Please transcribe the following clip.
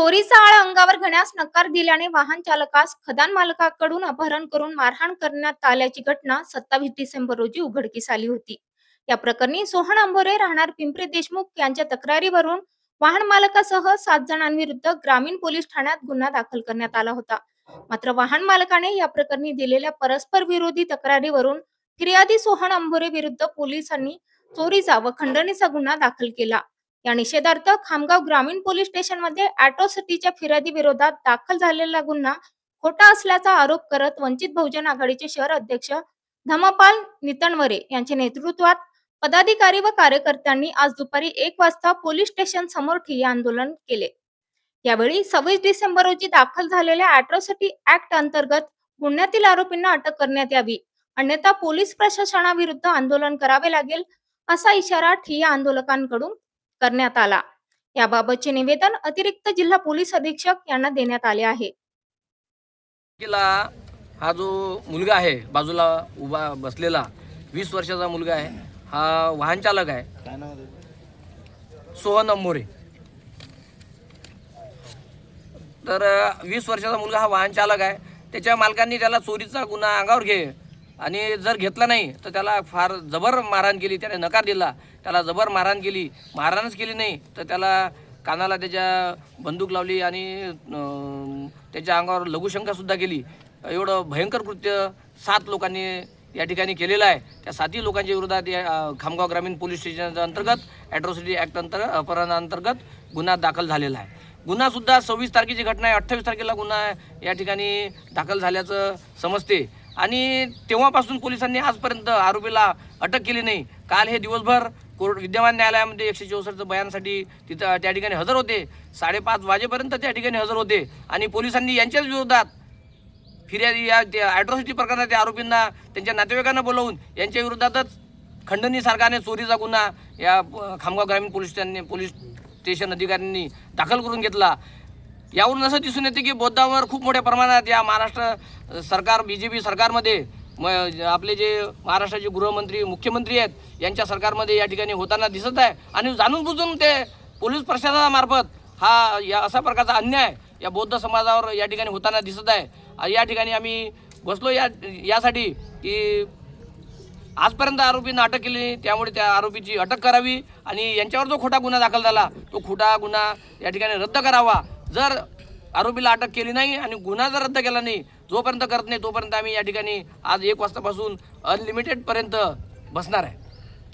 चोरीचा आळ अंगावर घेण्यास नकार दिल्याने वाहन चालकास खदान मालकाकडून अपहरण करून मारहाण करण्यात आल्याची घटना 27 डिसेंबर रोजी उघडकीस आली होती. या प्रकरणी सोहन अंभोरे राहणार पिंपरी देशमुख यांच्या तक्रारीवरून वाहन मालकासह 7 जणांविरुद्ध ग्रामीण पोलीस ठाण्यात गुन्हा दाखल करण्यात आला होता. मात्र वाहन मालकाने या प्रकरणी दिलेल्या परस्पर विरोधी तक्रारीवरून फिर्यादी सोहन अंभोरे विरुद्ध पोलिसांनी चोरीचा व खंडणीचा गुन्हा दाखल केला. या निषेधार्थ खामगाव ग्रामीण पोलीस स्टेशनमध्ये अॅट्रॉसिटीच्या फिर्यादी विरोधात दाखल झालेला गुन्हा खोटा असल्याचा आरोप करत वंचित बहुजन आघाडीचे शहर अध्यक्ष धमपाल नितणवरे यांच्या नेतृत्वात पदाधिकारी व कार्यकर्त्यांनी आज दुपारी 1 वाजता पोलीस स्टेशन समोर ठिय्या आंदोलन केले. यावेळी 26 डिसेंबर रोजी दाखल झालेल्या अॅट्रॉसिटी ऍक्ट अंतर्गत गुन्ह्यातील आरोपींना अटक करण्यात यावी, अन्यथा पोलीस प्रशासनाविरुद्ध आंदोलन करावे लागेल असा इशारा ठिय्या आंदोलकांकडून करण्यात आला. याबाबतचे निवेदन अतिरिक्त जिल्हा पोलीस अधीक्षक यांना देण्यात आले आहे. हा जो मुलगा आहे बाजूला उभा बसलेला 20 वर्षाचा मुलगा आहे, हा वाहन चालक आहे. काय नाव आहे? सोहन अंभोरे. तर 20 वर्षाचा मुलगा हा वाहन चालक आहे. त्याच्या मालकांनी त्याला चोरीचा गुन्हा अंगावर घे आणि जर घेतला नाही तर त्याला फार जबर मारहाण केली. त्याने नकार दिला, त्याला जबर मारहाण केली. मारहाणच केली नाही तर त्याला कानाला त्याच्या बंदूक लावली आणि त्याच्या अंगावर लघुशंकासुद्धा केली. एवढं भयंकर कृत्य 7 लोकांनी या ठिकाणी केलेलं आहे. त्या 7ही लोकांच्या विरोधात खामगाव ग्रामीण पोलीस स्टेशनच्या अंतर्गत अॅट्रॉसिटी ॲक्ट अपहरणाअंतर्गत गुन्हा दाखल झालेला आहे. गुन्हासुद्धा 26 तारखेची घटना आहे. 28 तारखेला गुन्हा या ठिकाणी दाखल झाल्याचं समजते आणि तेव्हापासून पोलिसांनी आजपर्यंत आरोपीला अटक केली नाही. काल हे दिवसभर विद्यमान न्यायालयामध्ये 164 बयानासाठी तिथं त्या ठिकाणी हजर होते. 5:30 वाजेपर्यंत त्या ठिकाणी हजर होते आणि पोलिसांनी यांच्याच विरोधात फिर्यादी या अॅट्रॉसिटी प्रकरणाच्या आरोपींना त्यांच्या नातेवाईकांना बोलवून यांच्या विरोधातच खंडणीसारखा आणि चोरीचा गुन्हा या खामगाव ग्रामीण पोलीस स्टेशन अधिकाऱ्यांनी दाखल करून घेतला. यावरून असं दिसून येते की बौद्धांवर खूप मोठ्या प्रमाणात या महाराष्ट्र सरकार BJP सरकारमध्ये आपले जे महाराष्ट्राचे गृहमंत्री मुख्यमंत्री आहेत यांच्या सरकारमध्ये या ठिकाणी होताना दिसत आहे आणि जाणून बुजून ते पोलीस प्रशासनामार्फत हा या असा प्रकारचा अन्याय या बौद्ध समाजावर या ठिकाणी होताना दिसत आहे. या ठिकाणी आम्ही बसलो यासाठी की आजपर्यंत आरोपींना अटक केली, त्यामुळे त्या आरोपीची अटक करावी आणि यांच्यावर जो खोटा गुन्हा दाखल झाला तो खोटा गुन्हा या ठिकाणी रद्द करावा. जर आरोपीला अटक केली नाही आणि गुन्हा जर रद्द केला नाही, जोपर्यंत करत नाही तोपर्यंत आम्ही या ठिकाणी आज 1 वाजतापासून अनलिमिटेडपर्यंत बसणार आहे.